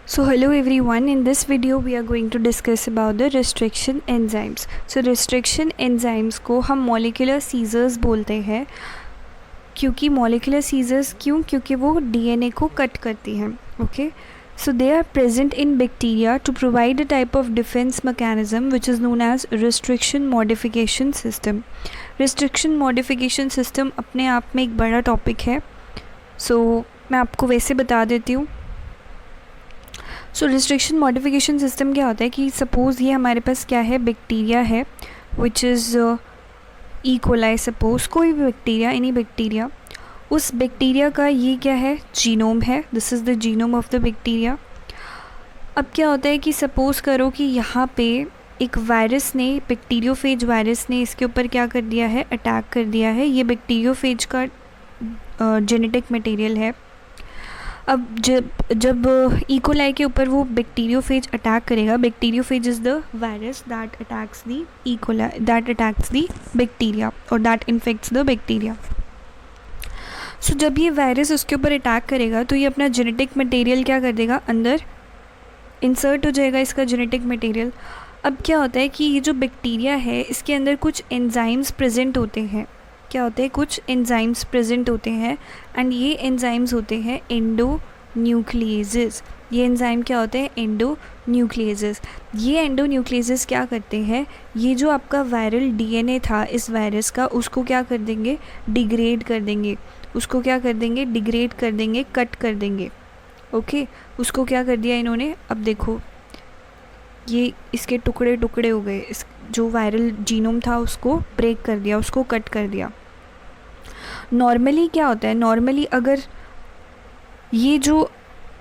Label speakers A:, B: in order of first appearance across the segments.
A: So hello everyone, in this video we are going to discuss about the restriction enzymes. So restriction enzymes को हम molecular seizures बोलते हैं क्योंकि molecular seizures क्योंकि वो DNA को कट करती हैं. Okay, so they are present in bacteria to provide a type of defense mechanism which is known as restriction modification system. Restriction modification system अपने आप में एक बड़ा टॉपिक है, so मैं आपको वैसे बता देती हूँ. सो रिस्ट्रिक्शन मॉडिफिकेशन सिस्टम क्या होता है कि सपोज़ ये हमारे पास क्या है, बैक्टीरिया है which is E coli. Suppose कोई भी बैक्टीरिया, एनी बैक्टीरिया, उस बैक्टीरिया का ये क्या है, जीनोम है. This is the genome of the bacteria. अब क्या होता है कि सपोज़ करो कि यहाँ पे एक वायरस ने, बैक्टीरियोफेज वायरस ने इसके ऊपर क्या कर दिया है, अटैक कर दिया है. ये बैक्टीरियोफेज का जेनेटिक मटेरियल है. अब जब इकोलाई के ऊपर वो बैक्टीरियोफेज अटैक करेगा, bacteriophage is the virus that attacks the E coli, that attacks the bacteria और दैट इन्फेक्ट्स द बैक्टीरिया. सो जब ये वायरस उसके ऊपर अटैक करेगा तो ये अपना जेनेटिक मटेरियल क्या कर देगा, अंदर इंसर्ट हो जाएगा इसका जेनेटिक मटेरियल. अब क्या होता है कि ये जो बैक्टीरिया है इसके अंदर कुछ एंजाइम्स प्रेजेंट होते हैं. क्या होते हैं, कुछ एंजाइम्स प्रेजेंट होते हैं एंड ये एंजाइम्स होते हैं एंडोन्यूक्लिएजेस. ये एंजाइम क्या होते हैं, एंडोन्यूक्लिएजेस. ये एंडोन्यूक्लिएजेस क्या करते हैं, ये जो आपका वायरल डीएनए था इस वायरस का, उसको क्या कर देंगे, डिग्रेड कर देंगे. उसको क्या कर देंगे, डिग्रेड कर देंगे, कट कर देंगे. ओके, उसको क्या कर दिया इन्होंने, अब देखो ये इसके टुकड़े टुकड़े हो गए. इस जो वायरल जीनोम था उसको ब्रेक कर दिया, उसको कट कर दिया. नॉर्मली क्या होता है, नॉर्मली अगर ये जो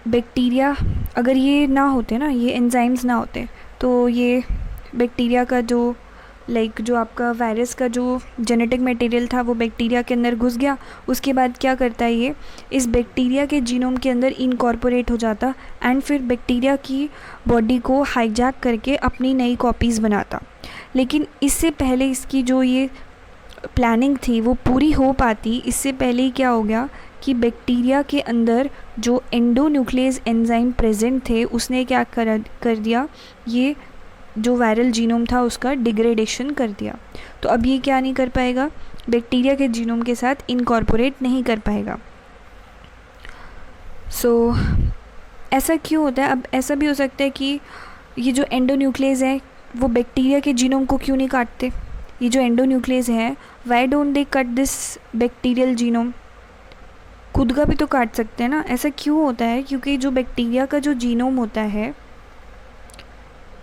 A: बैक्टीरिया, अगर ये ना होते ना, ये एंजाइम्स ना होते, तो ये बैक्टीरिया का जो जो आपका वायरस का जो जेनेटिक मटेरियल था वो बैक्टीरिया के अंदर घुस गया. उसके बाद क्या करता है, ये इस बैक्टीरिया के जीनोम के अंदर इनकॉर्पोरेट हो जाता एंड फिर बैक्टीरिया की बॉडी को हाईजैक करके अपनी नई कॉपीज़ बनाता. लेकिन इससे पहले इसकी जो ये प्लानिंग थी वो पूरी हो पाती, इससे पहले ही क्या हो गया कि बैक्टीरिया के अंदर जो एंडोन्यूक्लियस एंजाइम प्रेजेंट थे उसने क्या कर दिया, ये जो वायरल जीनोम था उसका डिग्रेडेशन कर दिया. तो अब ये क्या नहीं कर पाएगा, बैक्टीरिया के जीनोम के साथ इनकॉर्पोरेट नहीं कर पाएगा. सो ऐसा क्यों होता है. अब ऐसा भी हो सकता है कि ये जो एंडोन्यूक्लियस है वो बैक्टीरिया के जीनोम को क्यों नहीं काटते. ये जो एंडोन्यूक्लियस है, why don't they cut this bacterial genome, खुद का भी तो काट सकते हैं ना. ऐसा क्यों होता है, क्योंकि जो बैक्टीरिया का जो जीनोम होता है,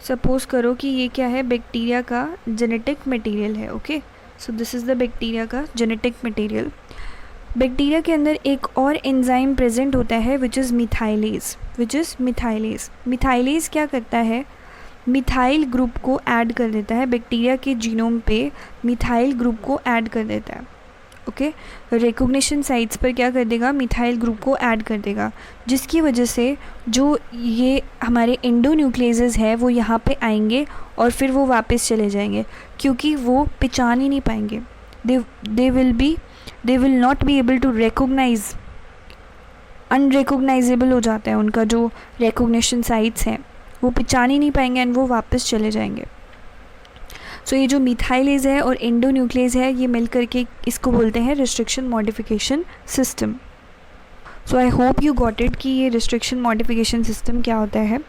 A: सपोज़ करो कि ये क्या है, बैक्टीरिया का जेनेटिक मटेरियल है. Okay, so this is the bacteria का जेनेटिक मटेरियल. बैक्टीरिया के अंदर एक और एंजाइम प्रेजेंट होता है विच इज़ मिथाइलेज. मिथाइलेज क्या करता है, मिथाइल ग्रुप को ऐड कर देता है बैक्टीरिया के जीनोम पे, मिथाइल ग्रुप को ऐड कर देता है. ओके, रिकॉग्निशन साइट्स पर क्या कर देगा, मिथाइल ग्रुप को ऐड कर देगा, जिसकी वजह से जो ये हमारे एंडोन्यूक्लियसेस है वो यहाँ पे आएंगे और फिर वो वापस चले जाएंगे क्योंकि वो पहचान ही नहीं पाएंगे. They will not be able to recognize, unrecognizable हो जाता है उनका जो रिकॉग्निशन साइट्स हैं, वो पहचान ही नहीं पाएंगे एंड वो वापस चले जाएंगे. सो ये जो मिथाइलेज है और एंडोन्यूक्लियस है ये मिल करके इसको बोलते हैं restriction modification system. So I hope you got it कि ये रिस्ट्रिक्शन मॉडिफिकेशन सिस्टम क्या होता है.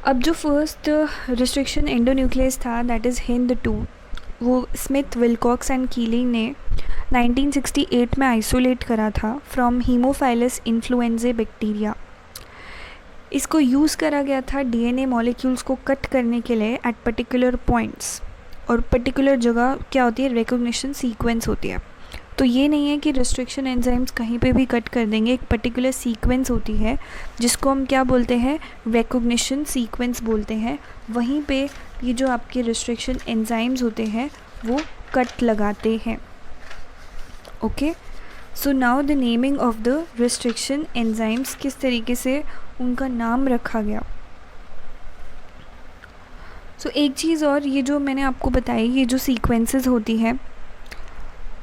A: अब जो फर्स्ट रिस्ट्रिक्शन एंडोन्यूक्लियस था दैट इज़ HindII, वो स्मिथ, विलकॉक्स एंड कीलिंग ने 1968 में आइसोलेट करा था फ्रॉम हीमोफाइलस इन्फ्लुएंजा बैक्टीरिया. इसको यूज़ करा गया था डीएनए मॉलिक्यूल्स को कट करने के लिए एट पर्टिकुलर पॉइंट्स, और पर्टिकुलर जगह क्या होती है, रिकॉग्निशन सीक्वेंस होती है. तो ये नहीं है कि रिस्ट्रिक्शन एंजाइम्स कहीं पे भी कट कर देंगे, एक पर्टिकुलर सीक्वेंस होती है जिसको हम क्या बोलते हैं, रिकॉग्निशन सीक्वेंस बोलते हैं. वहीं पे ये जो आपके रिस्ट्रिक्शन एंजाइम्स होते हैं वो कट लगाते हैं. Okay, so now the naming of the restriction enzymes, किस तरीके से उनका नाम रखा गया. सो एक चीज़ और, ये जो मैंने आपको बताई, ये जो सीक्वेंसेस होती हैं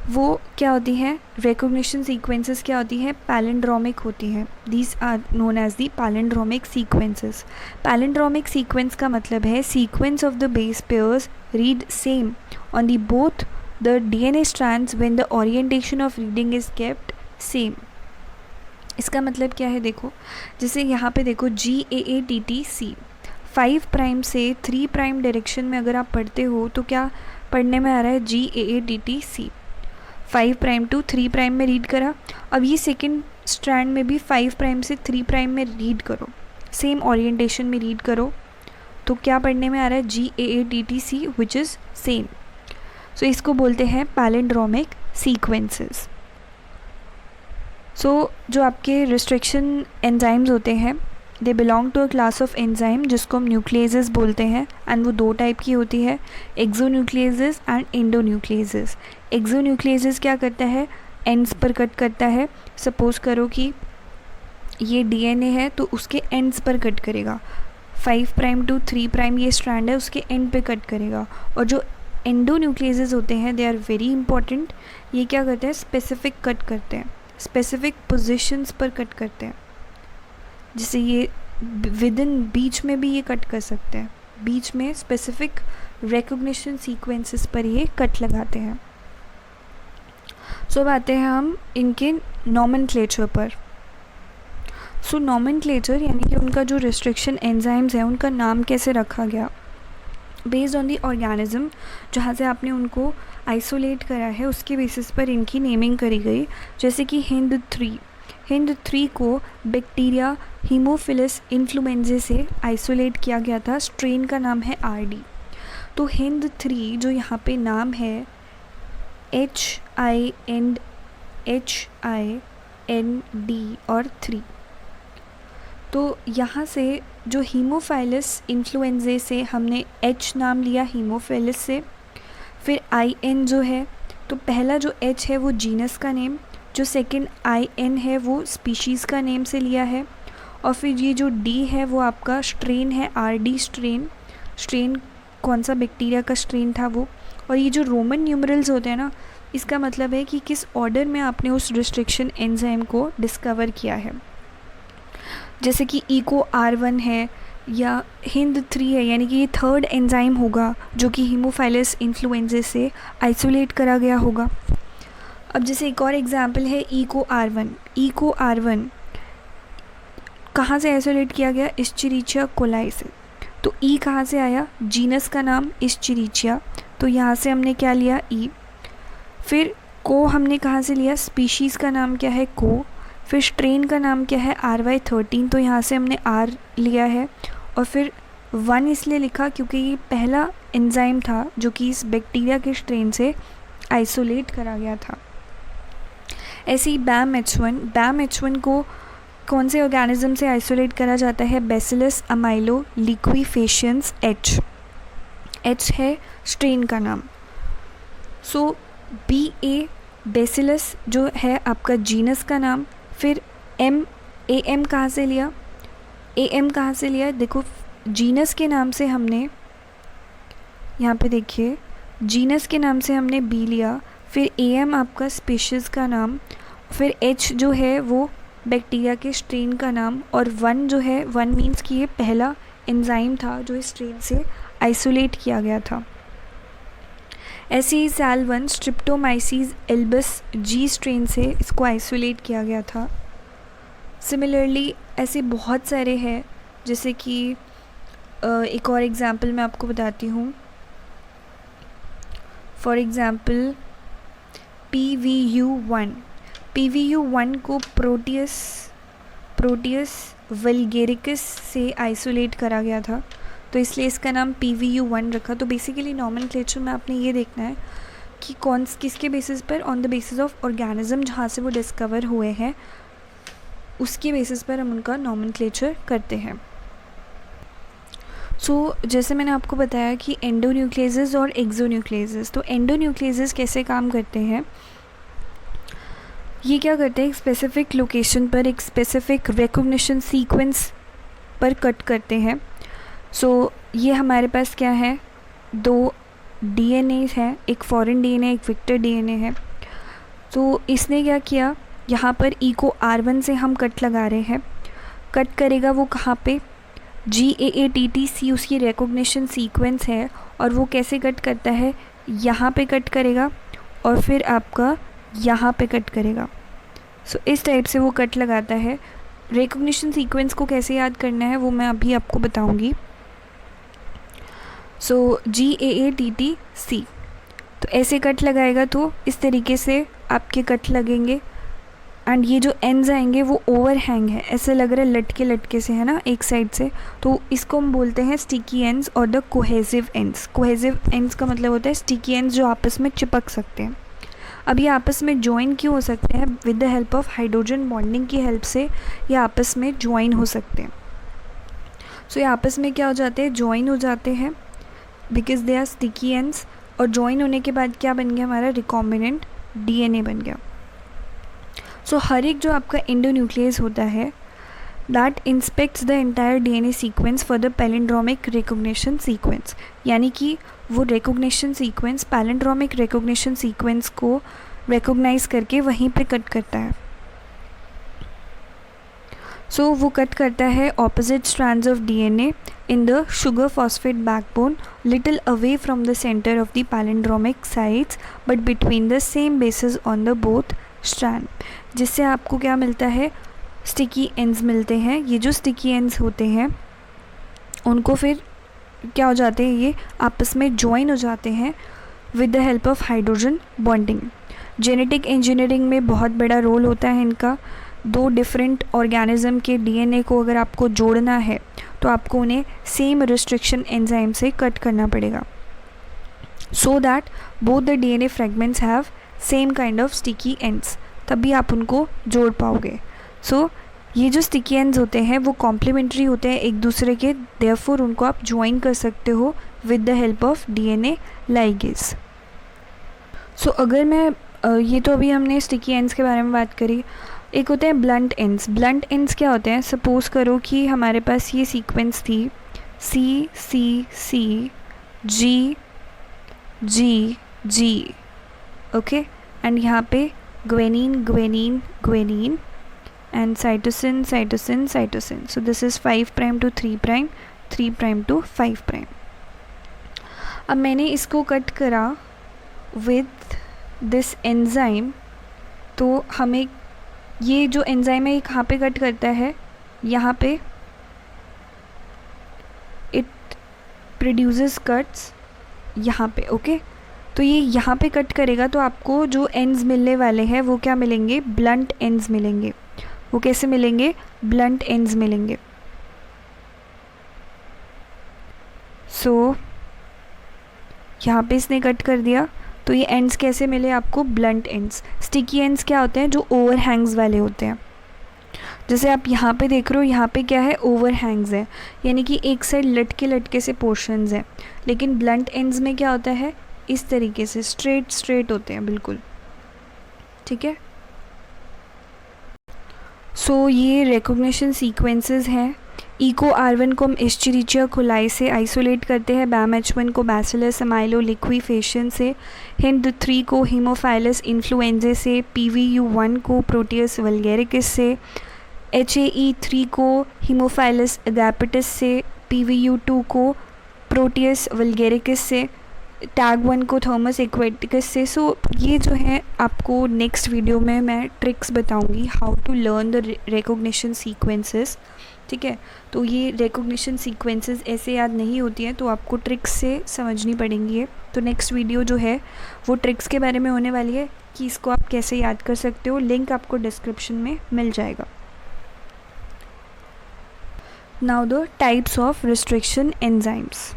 A: वो क्या होती है, रिकॉग्निशन सीक्वेंसेस क्या होती है, पैलिंड्रोमिक होती है. These are known as the palindromic sequences. Palindromic sequence का मतलब है sequence of the base pairs read same on the both the DNA strands when the orientation of reading is kept same. इसका मतलब क्या है, देखो जैसे यहाँ पे देखो GAATTC 5 प्राइम से 3 प्राइम डायरेक्शन में अगर आप पढ़ते हो तो क्या पढ़ने में आ रहा है, GAATTC 5 प्राइम टू 3 प्राइम में रीड करा. अब ये सेकेंड स्ट्रैंड में भी 5 प्राइम से 3 प्राइम में रीड करो, सेम ओरिएंटेशन में रीड करो, तो क्या पढ़ने में आ रहा है, GAATTC विच इज़ सेम. सो इसको बोलते हैं पैलिंड्रोमिक सीक्वेंसेस. सो जो आपके रिस्ट्रिक्शन एंजाइम्स होते हैं they belong to a class of enzyme जिसको हम न्यूक्लियेजेस बोलते हैं. एंड वो 2 टाइप की होती है, एक्सोन्यूक्लियेजेस एंड एंडोन्यूक्लियेजेस. एक्सोन्यूक्लियेजेस क्या करता है, एंड्स पर कट करता है. सपोज़ करो कि ये DNA है तो उसके एंड्स पर कट करेगा. 5 प्राइम टू 3 प्राइम ये स्ट्रैंड है, उसके एंड पे कट करेगा. और जो एंडोन्यूक्लियेजेस होते हैं दे आर वेरी इंपॉर्टेंट. ये क्या करते हैं, स्पेसिफिक कट करते हैं, स्पेसिफिक पोजीशंस पर कट करते हैं. जैसे ये विद इन बीच में भी ये कट कर सकते हैं, बीच में स्पेसिफिक रिकॉग्निशन सीक्वेंसेस पर ये कट लगाते हैं. सो अब आते हैं हम इनके नॉमेनक्लेचर पर. सो नॉमेनक्लेचर यानी कि उनका जो रिस्ट्रिक्शन एंजाइम्स है उनका नाम कैसे रखा गया, बेस्ड ऑन दी ऑर्गेनिज्म जहाँ से आपने उनको आइसोलेट करा है उसके बेसिस पर इनकी नेमिंग करी गई. जैसे कि हिंद 3 को बैक्टीरिया हीमोफिलस इन्फ्लुएंजा से आइसोलेट किया गया था. स्ट्रेन का नाम है RD. तो हिंद 3 जो यहाँ पे नाम है HIND और 3, तो यहाँ से जो हीमोफाइलस इन्फ्लुएंजा से हमने H नाम लिया हीमोफिलस से. फिर IN जो है तो पहला जो H है वो जीनस का नेम, जो सेकंड IN है वो स्पीशीज़ का नेम से लिया है. और फिर ये जो D है वो आपका स्ट्रेन है, RD स्ट्रेन कौन सा बैक्टीरिया का स्ट्रेन था वो. और ये जो रोमन न्यूमरल्स होते हैं ना, इसका मतलब है कि किस ऑर्डर में आपने उस रिस्ट्रिक्शन एंजाइम को डिस्कवर किया है. जैसे कि इको R1 है या हिंद 3 है, यानी कि ये 3rd एंजाइम होगा जो कि हीमोफाइलस इन्फ्लुएंजा से आइसोलेट करा गया होगा. अब जैसे एक और एग्जांपल है इको R1 कहाँ से आइसोलेट किया गया, इस्चेरिचिया कोलाई से. तो ई कहाँ से आया, जीनस का नाम इस्चेरिचिया, तो यहाँ से हमने क्या लिया ई. फिर को हमने कहाँ से लिया, स्पीशीज़ का नाम क्या है को. फिर स्ट्रेन का नाम क्या है RY13, तो यहाँ से हमने R लिया है. और फिर 1 इसलिए लिखा क्योंकि ये पहला एंजाइम था जो कि इस बैक्टीरिया के स्ट्रेन से आइसोलेट करा गया था. ऐसे ही BAM-H1 को कौन से ऑर्गेनिज्म से आइसोलेट करा जाता है, बैसिलस अमाइलो लिक्विफेशियंस H है स्ट्रेन का नाम. सो BA बैसिलस जो है आपका जीनस का नाम. फिर AM कहाँ से लिया, देखो जीनस के नाम से हमने यहाँ पे देखिए जीनस के नाम से हमने B लिया. फिर AM आपका स्पीशीज़ का नाम. फिर H जो है वो बैक्टीरिया के स्ट्रेन का नाम. और 1 जो है 1 मीन्स कि ये पहला एंजाइम था जो इस स्ट्रेन से आइसोलेट किया गया था. ऐसे ही SAL1 स्ट्रिप्टोमाइसीस एल्बस G स्ट्रेन से इसको आइसोलेट किया गया था. सिमिलरली ऐसे बहुत सारे हैं, जैसे कि एक और एग्ज़ाम्पल मैं आपको बताती हूँ. फॉर एग्ज़ाम्पल PVU1 को प्रोटियस वल्गेरिकस से आइसोलेट करा गया था, तो इसलिए इसका नाम PVU1 रखा. तो बेसिकली नॉमेनक्लेचर में आपने ये देखना है कि किसके बेसिस पर, on the basis of organism जहाँ से वो डिस्कवर हुए हैं उसके बेसिस पर हम उनका नॉमेनक्लेचर करते हैं. सो जैसे मैंने आपको बताया कि एंडोन्यूक्लियेजेस और एक्सोन्यूक्लियेजेस. तो एंडोन्यूक्लियेजेस कैसे काम करते हैं, ये क्या करते हैं, एक स्पेसिफिक लोकेशन पर एक स्पेसिफिक रिकॉग्निशन सीक्वेंस पर कट करते हैं. सो ये हमारे पास क्या है, 2 DNA है, एक फॉरेन DNA एक विक्टर DNA है. तो इसने क्या किया, यहाँ पर ई को R1 से हम कट लगा रहे हैं। कट करेगा वो कहाँ पे, GAATTC उसकी रिकॉग्निशन सीक्वेंस है, और वो कैसे कट करता है, यहाँ पे कट करेगा और फिर आपका यहाँ पे कट करेगा। सो इस टाइप से वो कट लगाता है। रिकॉग्निशन सीक्वेंस को कैसे याद करना है वो मैं अभी आपको बताऊंगी। सो GAATTC, तो ऐसे कट लगाएगा तो इस तरीके से आपके कट लगेंगे। एंड ये जो एंड्स आएंगे वो ओवरहैंग है, ऐसे लग रहा है लटके लटके से, है ना, एक साइड से, तो इसको हम बोलते हैं स्टिकी एंड्स और the cohesive ends. Cohesive ends का मतलब होता है स्टिकी एंड्स जो आपस में चिपक सकते हैं। अब ये आपस में ज्वाइन क्यों हो सकते हैं, with the help of hydrogen bonding की हेल्प से ये आपस में ज्वाइन हो सकते हैं। सो ये आपस में क्या हो जाते हैं, ज्वाइन हो जाते हैं, because they are sticky ends. और ज्वाइन होने के बाद क्या बन गया, हमारा रिकॉम्बिनेंट DNA बन गया। सो हर एक जो आपका एंडोन्यूक्लियस होता है, that inspects the entire DNA sequence for the palindromic recognition sequence, यानी कि वो recognition sequence, palindromic recognition sequence को रिकॉग्नाइज करके वहीं पे कट करता है। सो वो कट करता है opposite strands of DNA in the sugar phosphate backbone little away from the center of the palindromic sites but between the same bases on the both strand, जिससे आपको क्या मिलता है, स्टिकी एंड्स मिलते हैं। ये जो स्टिकी एंड्स होते हैं उनको फिर क्या हो जाते हैं, ये आपस में ज्वाइन हो जाते हैं with the help of hydrogen bonding. Genetic engineering में बहुत बड़ा रोल होता है इनका। दो डिफरेंट ऑर्गेनिज्म के DNA को अगर आपको जोड़ना है तो आपको उन्हें सेम रिस्ट्रिक्शन एंजाइम से कट करना पड़ेगा, so that both the DNA fragments have same kind of sticky ends, तभी आप उनको जोड़ पाओगे। सो ये जो स्टिकी एंड्स होते हैं वो कॉम्प्लीमेंट्री होते हैं एक दूसरे के, देयरफॉर उनको आप ज्वाइन कर सकते हो with the help of DNA ligase. So अगर मैं ये तो अभी हमने स्टिकी एंड्स के बारे में बात करी। एक होते हैं ब्लंट एंड्स। ब्लंट एंड्स क्या होते हैं, सपोज़ करो कि हमारे पास ये सीक्वेंस थी C G G G, okay, and यहाँ पे guanine guanine guanine and cytosine cytosine cytosine. So this is 5 prime to 3 prime, 3 prime to 5 prime. अब मैंने इसको कट करा विद दिस एंजाइम, तो हमें ये जो एंजाइम है ये कहाँ पे कट करता है, यहाँ पे इट प्रोड्यूसेस कट्स यहाँ पे, ओके। तो ये यहाँ पे कट करेगा तो आपको जो एंड्स मिलने वाले हैं वो क्या मिलेंगे, ब्लंट एंड्स मिलेंगे। वो कैसे मिलेंगे, ब्लंट एंड्स मिलेंगे। सो यहाँ पे इसने कट कर दिया तो ये एंड्स कैसे मिले आपको, ब्लंट एंड्स। स्टिकी एंड्स क्या होते हैं, जो ओवरहैंग्स वाले होते हैं। जैसे आप यहाँ पे देख रहे हो, यहाँ पे क्या है, ओवरहैंग्स है, यानी कि एक साइड लटके लटके से पोर्शंस हैं। लेकिन ब्लंट एंड्स में क्या होता है, इस तरीके से स्ट्रेट स्ट्रेट होते हैं बिल्कुल, ठीक है। सो ये रिकॉग्निशन सीक्वेंसेस हैं। ई को R1 को हम एस्चेरिचिया कोलाई से आइसोलेट करते हैं, BAM-H1 को बैसिलस अमाइलोलिक्विफेशन से, HIND3 को हीमोफाइलस इन्फ्लुएंजे से, PVU1 को प्रोटियस वल्गैरिकस से, HAE3 को हीमोफाइलस अगैपिटस से, PVU2 को प्रोटियस वल्गैरिकस से, TAG1 को थॉमस एक्वेटिकस से। सो ये जो है आपको नेक्स्ट वीडियो में मैं ट्रिक्स बताऊंगी, how to learn the recognition sequences, ठीक है। तो ये रिकॉग्निशन सीक्वेंसेस ऐसे याद नहीं होती हैं, तो आपको ट्रिक्स से समझनी पड़ेंगी है। तो नेक्स्ट वीडियो जो है वो ट्रिक्स के बारे में होने वाली है कि इसको आप कैसे याद कर सकते हो। लिंक आपको डिस्क्रिप्शन में मिल जाएगा। Now the types of restriction enzymes.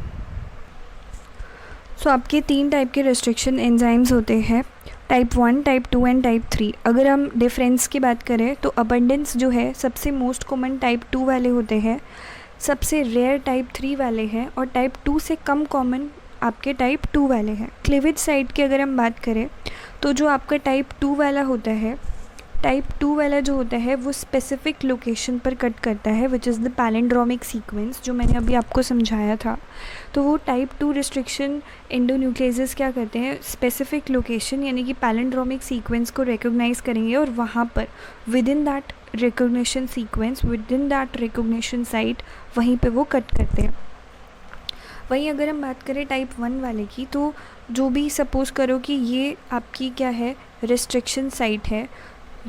A: So आपके 3 टाइप के रिस्ट्रिक्शन एंजाइम्स होते हैं, टाइप 1, टाइप 2 एंड टाइप 3। अगर हम डिफरेंस की बात करें तो अबंडेंस जो है सबसे मोस्ट कॉमन टाइप 2 वाले होते हैं, सबसे रेयर टाइप 3 वाले हैं, और टाइप 2 से कम कॉमन आपके टाइप 2 वाले हैं। क्लीवेज साइट की अगर हम बात करें तो जो आपका टाइप 2 वाला होता है टाइप 2 वाला जो होता है वो स्पेसिफिक लोकेशन पर कट करता है, which is the palindromic sequence, जो मैंने अभी आपको समझाया था। तो वो टाइप 2 रिस्ट्रिक्शन एंडोन्यूक्लियसेस क्या करते हैं, स्पेसिफिक लोकेशन यानी कि पैलिंड्रोमिक सीक्वेंस को रिकॉग्नाइज करेंगे और वहाँ पर with in that recognition sequence, with in that recognition site, वहीं पे वो कट करते हैं। वहीं अगर हम बात करें टाइप 1 वाले की, तो जो भी सपोज़ करो कि ये आपकी क्या है, रिस्ट्रिक्शन साइट है,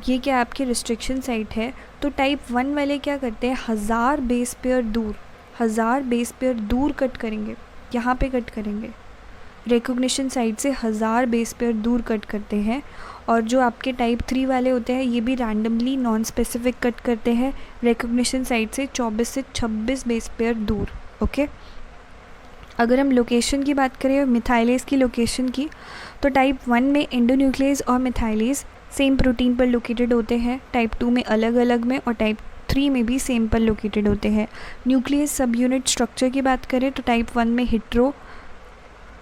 A: ये क्या आपकी रिस्ट्रिक्शन साइट है, तो टाइप 1 वाले क्या करते हैं, 1000 बेस पेयर दूर कट करेंगे, यहाँ पे कट करेंगे, रिकॉग्निशन साइट से 1000 बेस पेयर दूर कट करते हैं। और जो आपके टाइप 3 वाले होते हैं ये भी रैंडमली नॉन स्पेसिफिक कट करते हैं रिकॉग्निशन साइट से 24 से 26 बेस पेयर दूर। ओके, अगर हम लोकेशन की बात करें, मिथाइलेज की लोकेशन की, तो टाइप 1 में एंडोन्यूक्लियस और मिथाइलेज सेम प्रोटीन पर लोकेटेड होते हैं, टाइप 2 में अलग अलग में, और टाइप 3 में भी सेम पर लोकेटेड होते हैं। न्यूक्लियस सब यूनिट स्ट्रक्चर की बात करें तो टाइप 1 में हेट्रो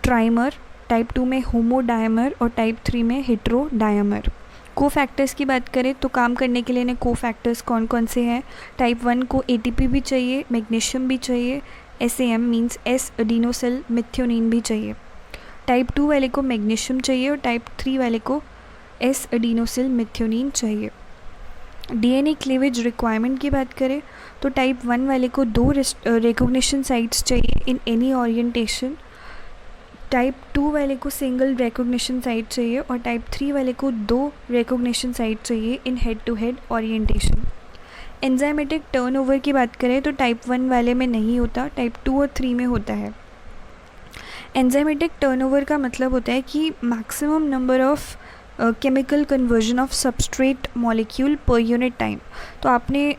A: ट्राइमर, टाइप 2 में होमो डायमर और टाइप 3 में हेट्रो डायमर। को फैक्टर्स की बात करें तो काम करने के लिए इन्हें को फैक्टर्स कौन कौन से हैं, टाइप 1 को ATP भी चाहिए, मैग्नीशियम भी चाहिए, SAM मीन्स एस एडिनोसिल मिथ्योनिन भी चाहिए। टाइप 2 वाले को मैग्नीशियम चाहिए और टाइप 3 वाले को एस एडिनोसिल मिथ्योनिन चाहिए। DNA क्लीवेज रिक्वायरमेंट की बात करें तो टाइप 1 वाले को 2 रिकॉग्निशन साइट्स चाहिए इन एनी ओरिएंटेशन, टाइप 2 वाले को सिंगल रिकॉग्निशन साइट चाहिए और टाइप 3 वाले को 2 रिकॉग्निशन साइट चाहिए in head to head orientation. Enzymatic turnover की बात करें तो टाइप 1 वाले में नहीं होता, टाइप 2 और 3 में होता है। एंजाइमेटिक टर्नओवर का मतलब होता है कि maximum number of chemical conversion of substrate molecule पर यूनिट टाइम। तो आपने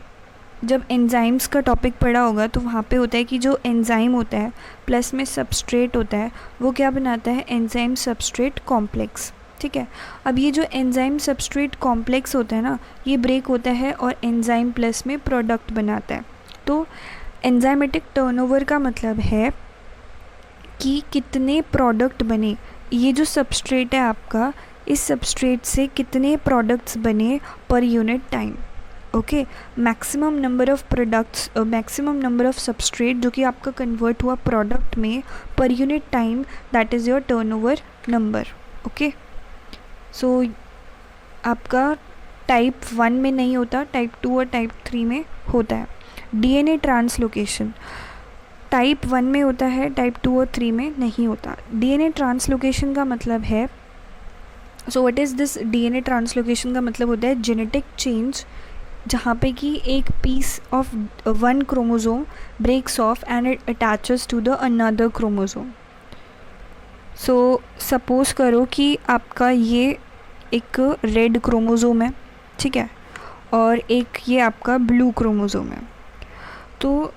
A: जब एंजाइम्स का टॉपिक पढ़ा होगा तो वहाँ पे होता है कि जो एंजाइम होता है प्लस में सबस्ट्रेट होता है वो क्या बनाता है, एंजाइम सबस्ट्रेट कॉम्प्लेक्स। ठीक है, अब ये जो एंजाइम सबस्ट्रेट कॉम्प्लेक्स होता है ना, ये ब्रेक होता है और एंजाइम प्लस में प्रोडक्ट बनाता है। तो एंजाइमेटिक टर्नओवर का मतलब है कि कितने प्रोडक्ट बने, ये जो सबस्ट्रेट है आपका, इस सबस्ट्रेट से कितने प्रोडक्ट्स बने per unit time. Okay, maximum number of products, maximum number of substrate जो कि आपका कन्वर्ट हुआ प्रोडक्ट में per unit time, that is your turnover number. Okay, so आपका टाइप 1 में नहीं होता, टाइप 2 और टाइप 3 में होता है। DNA ट्रांसलोकेशन टाइप 1 में होता है, टाइप 2 और 3 में नहीं होता। DNA ट्रांसलोकेशन का मतलब है, so what is this DNA translocation का मतलब होता है जेनेटिक चेंज, जहाँ पे कि एक piece of 1 chromosome breaks off and it attaches to the another chromosome. So suppose करो कि आपका ये एक रेड क्रोमोसोम है, ठीक है, और एक ये आपका ब्लू क्रोमोसोम है। तो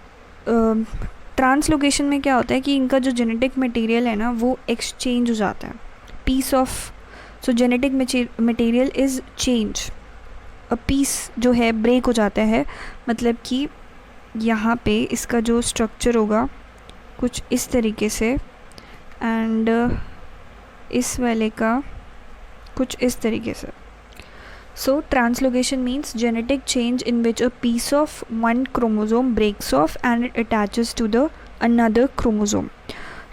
A: ट्रांसलोकेशन में क्या होता है कि इनका जो जेनेटिक मटेरियल है ना वो एक्सचेंज हो जाता है, piece of, so genetic material is change, a piece जो है ब्रेक हो जाता है, मतलब कि यहाँ पे इसका जो स्ट्रक्चर होगा कुछ इस तरीके से एंड इस वाले का कुछ इस तरीके से। So translocation means genetic change in which a piece of 1 chromosome breaks off and it attaches to the another chromosome.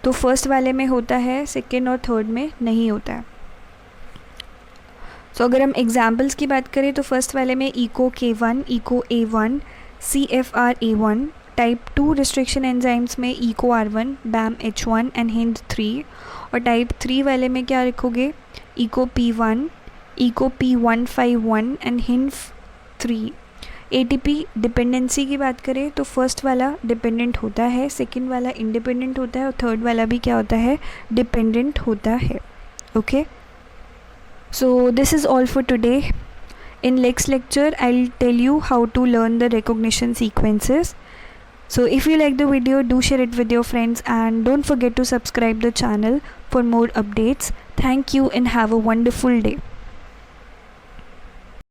A: तो फर्स्ट वाले में होता है, सेकेंड और थर्ड में नहीं होता है। सो अगर हम एग्जाम्पल्स की बात करें तो फर्स्ट वाले में Eco K1, Eco A1, CFR-A1, type 2 restriction enzymes में Eco R1, BAM H1 and HIND 3, और टाइप 3 वाले में क्या लिखोगे, Eco P1, Eco P151 and HIND 3। ATP dependency की बात करें तो फर्स्ट वाला डिपेंडेंट होता है, सेकंड वाला इंडिपेंडेंट होता है और थर्ड वाला भी क्या होता है, डिपेंडेंट होता है। Okay, so this is all for today. In next lecture I'll tell you how to learn the recognition sequences. So if you like the video, do share it with your friends and don't forget to subscribe the channel for more updates. Thank you and have a wonderful day.